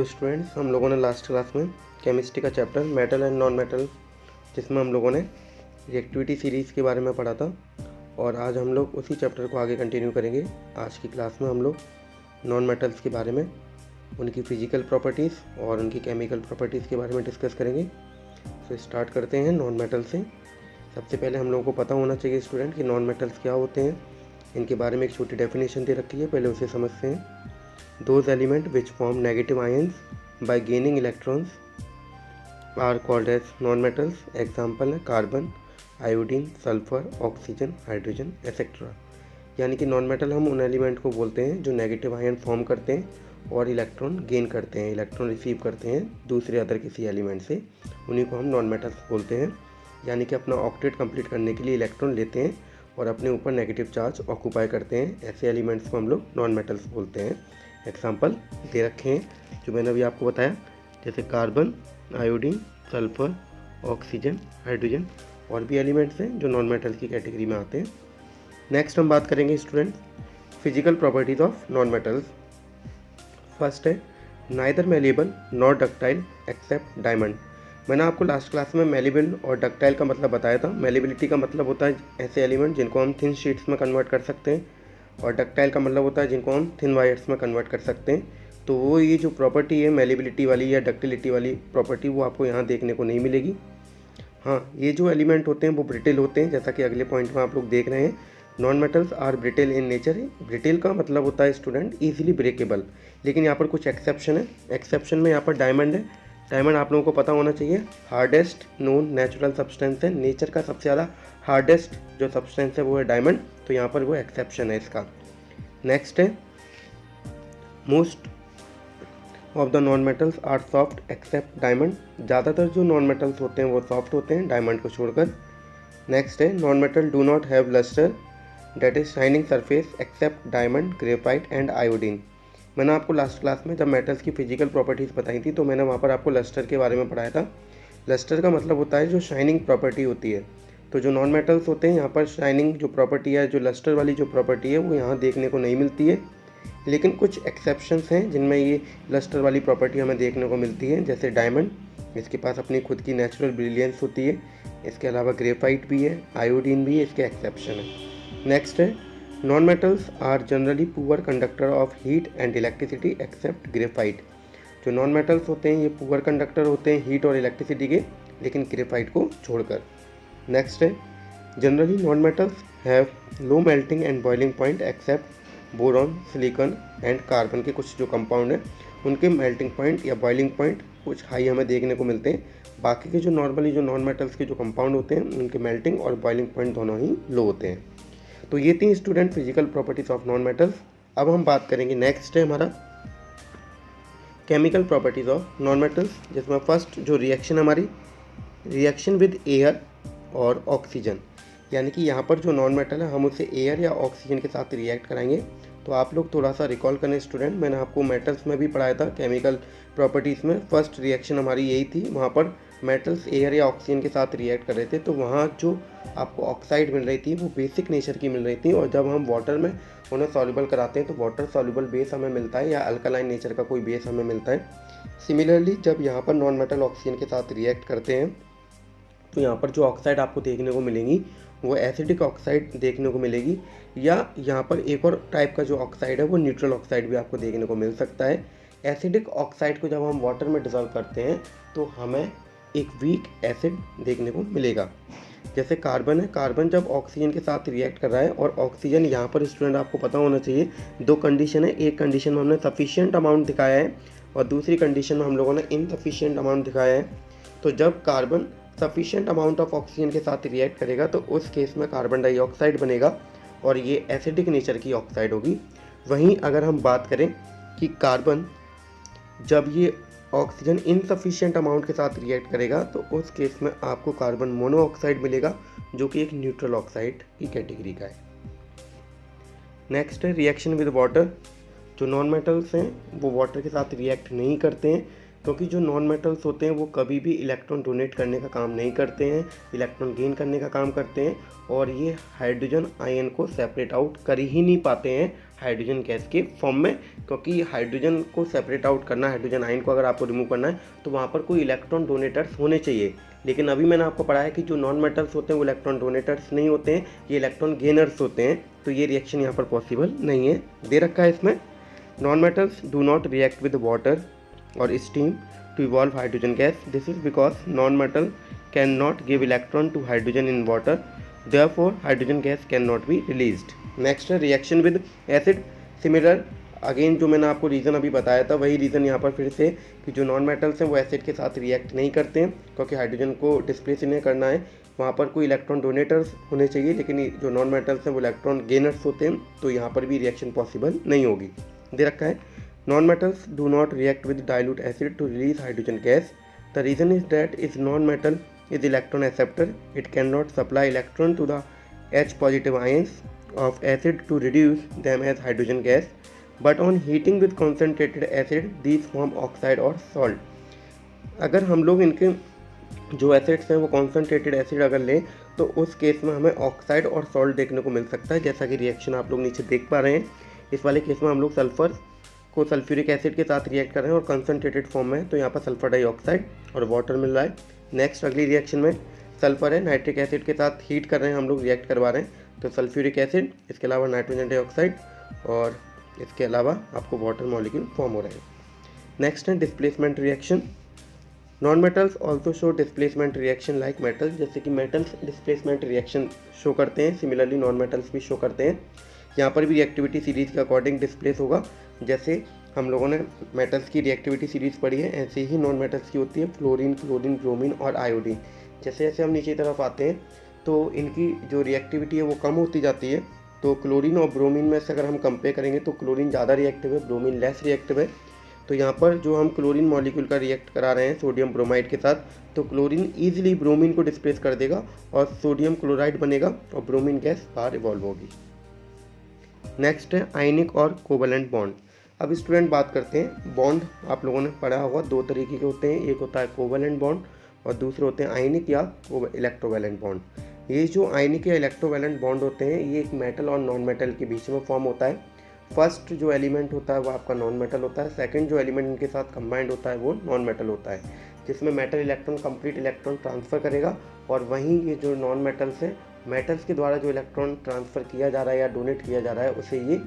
Students, हम लोगों ने लास्ट क्लास में केमिस्ट्री का chapter metal and non metal, जिसमें हम लोगों ने रिएक्टिविटी सीरीज़ के बारे में पढ़ा था और आज हम लोग उसी चैप्टर को आगे कंटिन्यू करेंगे। आज की क्लास में हम लोग नॉन मेटल्स के बारे में, उनकी फिजिकल प्रॉपर्टीज़ और उनकी केमिकल प्रॉपर्टीज़ के बारे में डिस्कस करेंगे। तो स्टार्ट करते हैं नॉन मेटल से। सबसे पहले हम लोगों को पता होना चाहिए स्टूडेंट कि नॉन मेटल्स क्या होते हैं। इनके बारे में एक छोटी डेफिनेशन दे रखी है, पहले उसे समझते हैं। Those elements which form negative ions by gaining electrons are called as non-metals. Example है carbon, iodine, sulphur, oxygen, hydrogen etcetera. यानी कि नॉन मेटल हम उन एलिमेंट को बोलते हैं जो नेगेटिव आयन फॉर्म करते हैं और इलेक्ट्रॉन गेन करते हैं, इलेक्ट्रॉन रिसीव करते हैं दूसरे अदर किसी एलिमेंट से, उन्हीं को हम नॉन मेटल्स बोलते हैं। यानी कि अपना ऑक्टेट कंप्लीट करने के लिए इलेक्ट्रॉन लेते हैं और अपने ऊपर नेगेटिव चार्ज ऑक्यूपाई करते हैं। ऐसे एलिमेंट्स को हम लोग नॉन मेटल्स बोलते हैं। एग्जाम्पल दे रखे हैं जो मैंने अभी आपको बताया, जैसे carbon, iodine, sulphur, oxygen, hydrogen और भी एलिमेंट्स हैं जो नॉन मेटल की कैटेगरी में आते हैं। नेक्स्ट हम बात करेंगे student physical properties of non metals. First है neither malleable not ductile except diamond. मैंने आपको लास्ट क्लास में मेलेबल और डक्टाइल का मतलब बताया था। मेलेबिलिटी का मतलब होता है ऐसे एलिमेंट जिनको हम थिन शीट्स में कन्वर्ट कर सकते हैं, और डक्टाइल का मतलब होता है जिनको हम थिन वायर्स में कन्वर्ट कर सकते हैं। तो वो ये जो प्रॉपर्टी है मेलेबिलिटी वाली या डक्टिलिटी वाली प्रॉपर्टी, वो आपको यहाँ देखने को नहीं मिलेगी। हाँ, ये जो एलिमेंट होते हैं वो ब्रिटेल होते हैं, जैसा कि अगले पॉइंट में आप लोग देख रहे हैं। Non metals are brittle in nature. Brittle का मतलब होता है स्टूडेंट ईजिली ब्रेकेबल, लेकिन यहाँ पर कुछ एक्सेप्शन है। एक्सेप्शन में यहाँ पर डायमंड है। डायमंड आप लोगों को पता होना चाहिए हार्डेस्ट नोन नेचुरल सब्सटेंस है। नेचर का सबसे ज़्यादा हार्डेस्ट जो सब्सटेंस है वो है डायमंड, तो यहाँ पर वो एक्सेप्शन है इसका। नेक्स्ट है most of the non metals are soft except diamond. ज़्यादातर जो नॉन मेटल्स होते हैं वो सॉफ्ट होते हैं डायमंड को छोड़कर। नेक्स्ट है non metal do not have lustre that is shining surface except diamond, graphite and iodine. मैंने आपको लास्ट क्लास में जब मेटल्स की फिजिकल प्रॉपर्टीज़ बताई थी तो मैंने वहाँ पर आपको लस्टर के बारे में पढ़ाया था। लस्टर का मतलब होता है जो शाइनिंग प्रॉपर्टी होती है। तो जो नॉन मेटल्स होते हैं यहाँ पर शाइनिंग जो प्रॉपर्टी है, जो लस्टर वाली जो प्रॉपर्टी है, वो यहाँ देखने को नहीं मिलती है। लेकिन कुछ एक्सेप्शंस हैं जिनमें ये लस्टर वाली प्रॉपर्टी हमें देखने को मिलती है, जैसे डायमंड, इसके पास अपनी खुद की नेचुरल ब्रिलियंस होती है। इसके अलावा ग्रेफाइट भी है, आयोडीन भी है, इसके एक्सेप्शन है। नेक्स्ट है non metals are generally poor conductor of heat and electricity except graphite. जो नॉन मेटल्स होते हैं ये पुअर कंडक्टर होते हैं हीट और इलेक्ट्रिसिटी के, लेकिन ग्रेफाइट को छोड़कर। नेक्स्ट है generally non metals have low melting and boiling point accept boron, silicon and carbon के कुछ जो कंपाउंड है उनके मेल्टिंग पॉइंट या बॉइलिंग पॉइंट कुछ हाई हमें देखने को मिलते हैं। बाकी के जो नॉर्मली जो नॉन मेटल्स के जो कंपाउंड होते हैं उनके मेल्टिंग और बॉइलिंग पॉइंट दोनों ही लो होते हैं। तो ये थी student physical properties of non metals. अब हम बात करेंगे, नेक्स्ट है हमारा chemical properties of non metals, जिसमें फर्स्ट जो रिएक्शन हमारी रिएक्शन विद एयर और ऑक्सीजन। यानी कि यहाँ पर जो नॉन मेटल है हम उसे एयर या ऑक्सीजन के साथ रिएक्ट कराएंगे। तो आप लोग थोड़ा सा रिकॉल करें स्टूडेंट, मैंने आपको मेटल्स में भी पढ़ाया था केमिकल प्रॉपर्टीज़ में फर्स्ट रिएक्शन हमारी यही थी। वहाँ पर मेटल्स एयर या ऑक्सीजन के साथ रिएक्ट कर रहे थे, तो वहाँ जो आपको ऑक्साइड मिल रही थी वो बेसिक नेचर की मिल रही थी, और जब हम वाटर में उन्हें सॉल्युबल कराते हैं तो वाटर सॉल्युबल बेस हमें मिलता है या अल्कलाइन नेचर का कोई बेस हमें मिलता है। सिमिलरली जब यहाँ पर नॉन मेटल ऑक्सीजन के साथ रिएक्ट करते हैं तो यहाँ पर जो ऑक्साइड आपको देखने को मिलेंगी वो एसिडिक ऑक्साइड देखने को मिलेगी, या यहाँ पर एक और टाइप का जो ऑक्साइड है वो न्यूट्रल ऑक्साइड भी आपको देखने को मिल सकता है। एसिडिक ऑक्साइड को जब हम वाटर में डिसॉल्व करते हैं तो हमें एक वीक एसिड देखने को मिलेगा। जैसे कार्बन है, कार्बन जब ऑक्सीजन के साथ रिएक्ट कर रहा है, और ऑक्सीजन यहाँ पर स्टूडेंट आपको पता होना चाहिए दो कंडीशन है। एक कंडीशन में हमने सफिशिएंट अमाउंट दिखाया है और दूसरी कंडीशन में हम लोगों ने इनसफिशिएंट अमाउंट दिखाया है। तो जब carbon sufficient amount of oxygen के साथ रिएक्ट करेगा तो उस केस में कार्बन डाइऑक्साइड बनेगा और ये एसिडिक नेचर की ऑक्साइड होगी। वहीं अगर हम बात करें कि कार्बन जब ये ऑक्सीजन इनसफिशिएंट अमाउंट के साथ रिएक्ट करेगा तो उस केस में आपको कार्बन मोनोऑक्साइड मिलेगा, जो कि एक न्यूट्रल ऑक्साइड की कैटेगरी का है। नेक्स्ट है रिएक्शन विद वाटर। जो नॉन मेटल्स हैं वो वाटर के साथ रिएक्ट नहीं करते हैं, क्योंकि जो नॉन मेटल्स होते हैं वो कभी भी इलेक्ट्रॉन डोनेट करने का काम नहीं करते हैं, इलेक्ट्रॉन गेन करने का काम करते हैं, और ये हाइड्रोजन आयन को सेपरेट आउट कर ही नहीं पाते हैं हाइड्रोजन गैस के फॉर्म में, क्योंकि हाइड्रोजन को सेपरेट आउट करना, हाइड्रोजन आयन को अगर आपको रिमूव करना है तो वहाँ पर कोई इलेक्ट्रॉन डोनेटर्स होने चाहिए। लेकिन अभी मैंने आपको पढ़ाया कि जो नॉन मेटल्स होते हैं वो इलेक्ट्रॉन डोनेटर्स नहीं होते हैं, ये इलेक्ट्रॉन गेनर्स होते हैं, तो ये रिएक्शन यहाँ पर पॉसिबल नहीं है। दे रखा है इसमें, non metals do not react with water और steam to evolve hydrogen gas. This is because non-metal cannot give electron to hydrogen in water. Therefore, hydrogen gas cannot be released. Next है reaction with acid. Similar again जो मैंने आपको reason अभी बताया था वही reason यहाँ पर फिर से कि जो नॉन मेटल्स हैं वो एसिड के साथ रिएक्ट नहीं करते हैं, क्योंकि हाइड्रोजन को डिस्प्लेस इन्हें करना है, वहाँ पर कोई इलेक्ट्रॉन डोनेटर्स होने चाहिए, लेकिन जो नॉन मेटल्स हैं वो इलेक्ट्रॉन गेनर्स होते हैं, तो यहाँ पर भी रिएक्शन पॉसिबल नहीं होगी। दे रखा है, non-metals do not react with dilute acid to release hydrogen gas. The reason is that its non-metal is electron acceptor. It cannot supply electron to the H positive ions of acid to reduce them as hydrogen gas. But on heating with concentrated acid, these form oxide or salt. अगर हम लोग इनके जो acids हैं वो concentrated acid अगर लें तो उस केस में हमें ऑक्साइड और सॉल्ट देखने को मिल सकता है, जैसा कि रिएक्शन आप लोग नीचे देख पा रहे हैं। इस वाले केस में हम लोग सल्फर को सल्फ्यूरिक एसिड के साथ रिएक्ट कर रहे हैं और कंसनट्रेटेड फॉर्म में, तो यहाँ पर सल्फर डाइऑक्साइड और वाटर मिल रहा है। नेक्स्ट अगली रिएक्शन में सल्फर है, नाइट्रिक एसिड के साथ हीट कर रहे हैं हम लोग, रिएक्ट करवा रहे हैं, तो सल्फ्यूरिक एसिड, इसके अलावा नाइट्रोजन डाइऑक्साइड और इसके अलावा आपको वाटर मॉलिक्यूल फॉर्म हो रहे हैं। नेक्स्ट है displacement reaction. Non metals also show displacement reaction like metals, जैसे कि मेटल्स डिस्प्लेसमेंट रिएक्शन शो करते हैं, सिमिलरली नॉन मेटल्स भी शो करते हैं। यहाँ पर भी रिएक्टिविटी सीरीज के अकॉर्डिंग डिस्प्लेस होगा। जैसे हम लोगों ने मेटल्स की रिएक्टिविटी सीरीज़ पढ़ी है, ऐसे ही नॉन मेटल्स की होती है, फ्लोरीन, क्लोरीन, ब्रोमीन और आयोडीन। जैसे जैसे हम नीचे की तरफ आते हैं तो इनकी जो रिएक्टिविटी है वो कम होती जाती है। तो क्लोरीन और ब्रोमीन में से अगर हम कंपेयर करेंगे तो क्लोरीन ज़्यादा रिएक्टिव है, ब्रोमीन लेस रिएक्टिव है। तो यहाँ पर जो हम क्लोरीन मॉलिक्यूल का रिएक्ट करा रहे हैं सोडियम ब्रोमाइड के साथ, तो क्लोरीन ईजिली ब्रोमीन को डिस्प्लेस कर देगा और सोडियम क्लोराइड बनेगा और ब्रोमीन गैस बाहर इवॉल्व होगी। नेक्स्ट है आयनिक और कोवलेंट बॉन्ड। अब स्टूडेंट बात करते हैं बॉन्ड। आप लोगों ने पढ़ा होगा दो तरीके के होते हैं, एक होता है कोवलेंट बॉन्ड और दूसरे होते हैं आयनिक या इलेक्ट्रोवैलेंट बॉन्ड। ये जो आयनिक या इलेक्ट्रोवैलेंट बॉन्ड होते हैं ये एक मेटल और नॉन मेटल के बीच में फॉर्म होता है। फर्स्ट जो एलिमेंट होता है वो आपका नॉन मेटल होता है, सेकंड जो एलिमेंट इनके साथ कंबाइंड होता है वो नॉन मेटल होता है, जिसमें metal electron complete electron transfer करेगा और वहीं ये जो नॉन मेटल्स हैं, मेटल्स के द्वारा जो इलेक्ट्रॉन ट्रांसफ़र किया जा रहा है या डोनेट किया जा रहा है उसे ये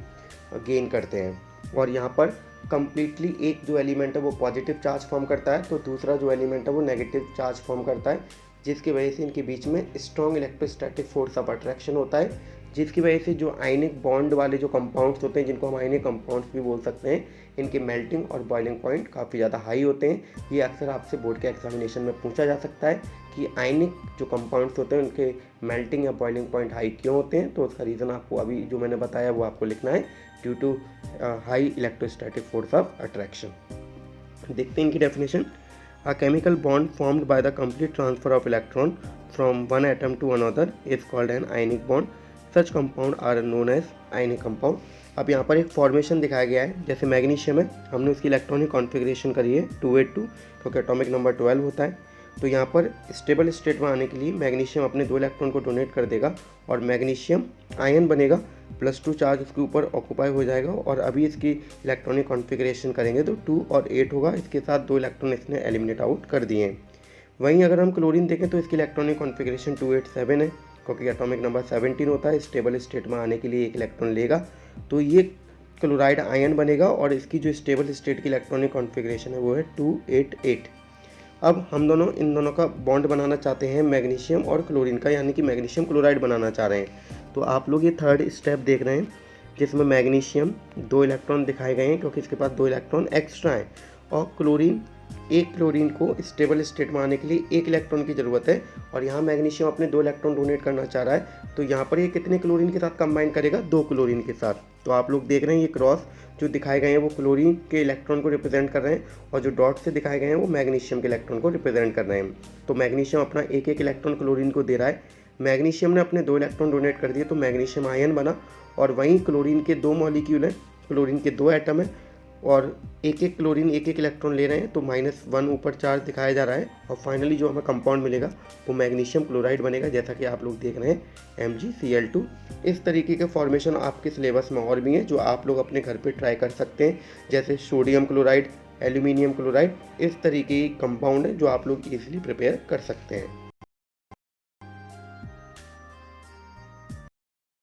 गेन करते हैं। और यहाँ पर कम्प्लीटली एक जो एलिमेंट है वो पॉजिटिव चार्ज फॉर्म करता है तो दूसरा जो एलिमेंट है वो नेगेटिव चार्ज फॉर्म करता है, जिसकी वजह से इनके बीच में strong electrostatic force of attraction होता है, जिसकी वजह से जो आयनिक बॉन्ड वाले जो कंपाउंड्स होते हैं, जिनको हम आयनिक कंपाउंड्स भी बोल सकते हैं, इनके मेल्टिंग और बॉइलिंग पॉइंट काफ़ी ज़्यादा हाई होते हैं। ये अक्सर आपसे बोर्ड के एग्जामिनेशन में पूछा जा सकता है कि आयनिक जो कंपाउंड्स होते हैं उनके मेल्टिंग या बॉइलिंग पॉइंट हाई क्यों होते हैं। तो उसका रीज़न आपको अभी जो मैंने बताया वो आपको लिखना है, due to high electrostatic force of attraction. देखते हैं इनकी definition. A chemical bond formed by the complete transfer of electron from one atom to another is called an ionic bond. Such compound are known as ionic compound. अब यहाँ पर एक formation दिखाया गया है, जैसे मैग्नीशियम है, हमने उसकी इलेक्ट्रॉनिक कॉन्फ़िगरेशन करी है 282, क्योंकि एटॉमिक नंबर 12 होता है। तो यहाँ पर स्टेबल स्टेट में आने के लिए मैग्नीशियम अपने 2 इलेक्ट्रॉन को डोनेट कर देगा और मैग्नीशियम आयन बनेगा, +2 चार्ज इसके ऊपर ऑक्यूपाई हो जाएगा और अभी इसकी इलेक्ट्रॉनिक कॉन्फ़िगरेशन करेंगे तो 2 और 8 होगा। इसके साथ 2 इलेक्ट्रॉन इसने एलिमिनेट आउट कर दिए हैं। वहीं अगर हम क्लोरीन देखें तो इसकी इलेक्ट्रॉनिक कॉन्फ़िगरेशन 287 है, क्योंकि एटॉमिक नंबर 17 होता है। स्टेबल स्टेट में आने के लिए 1 इलेक्ट्रॉन लेगा तो ये क्लोराइड आयन बनेगा और इसकी जो स्टेबल स्टेट की इलेक्ट्रॉनिक कॉन्फ़िगरेशन है वो है 288। अब हम इन दोनों का बॉन्ड बनाना चाहते हैं मैग्नीशियम और क्लोरीन का, यानी कि मैग्नीशियम क्लोराइड बनाना चाह रहे हैं। तो आप लोग ये थर्ड स्टेप देख रहे हैं जिसमें मैग्नीशियम 2 इलेक्ट्रॉन दिखाए गए हैं क्योंकि इसके पास 2 इलेक्ट्रॉन एक्स्ट्रा हैं, और क्लोरीन, एक क्लोरीन को स्टेबल स्टेट में आने के लिए 1 इलेक्ट्रॉन की ज़रूरत है और यहाँ मैग्नीशियम अपने 2 इलेक्ट्रॉन डोनेट करना चाह रहा है। तो यहाँ पर ये कितने क्लोरीन के साथ कंबाइन करेगा, 2 क्लोरीन के साथ। तो आप लोग देख रहे हैं ये क्रॉस जो दिखाए गए हैं वो क्लोरीन के इलेक्ट्रॉन को रिप्रेजेंट कर रहे हैं और जो डॉट से दिखाए गए हैं वो मैग्नीशियम के इलेक्ट्रॉन को रिप्रेजेंट कर रहे हैं। तो मैग्नीशियम अपना 1-1 इलेक्ट्रॉन क्लोरीन को दे रहा है, मैग्नीशियम ने अपने 2 इलेक्ट्रॉन डोनेट कर दिए तो मैग्नीशियम आयन बना। और वहीं क्लोरीन के 2 मॉलिक्यूल हैं, क्लोरीन के 2 एटम हैं, और एक एक क्लोरीन एक एक इलेक्ट्रॉन ले रहे हैं, तो -1 ऊपर चार्ज दिखाया जा रहा है। और फाइनली जो हमें कंपाउंड मिलेगा वो मैग्नीशियम क्लोराइड बनेगा, जैसा कि आप लोग देख रहे हैं MgCl2। इस तरीके के फॉर्मेशन आपके सिलेबस में और भी हैं जो आप लोग अपने घर पे ट्राई कर सकते हैं, जैसे सोडियम क्लोराइड, एल्यूमिनियम क्लोराइड। इस तरीके की कंपाउंड है जो आप लोग इजीली प्रिपेयर कर सकते हैं।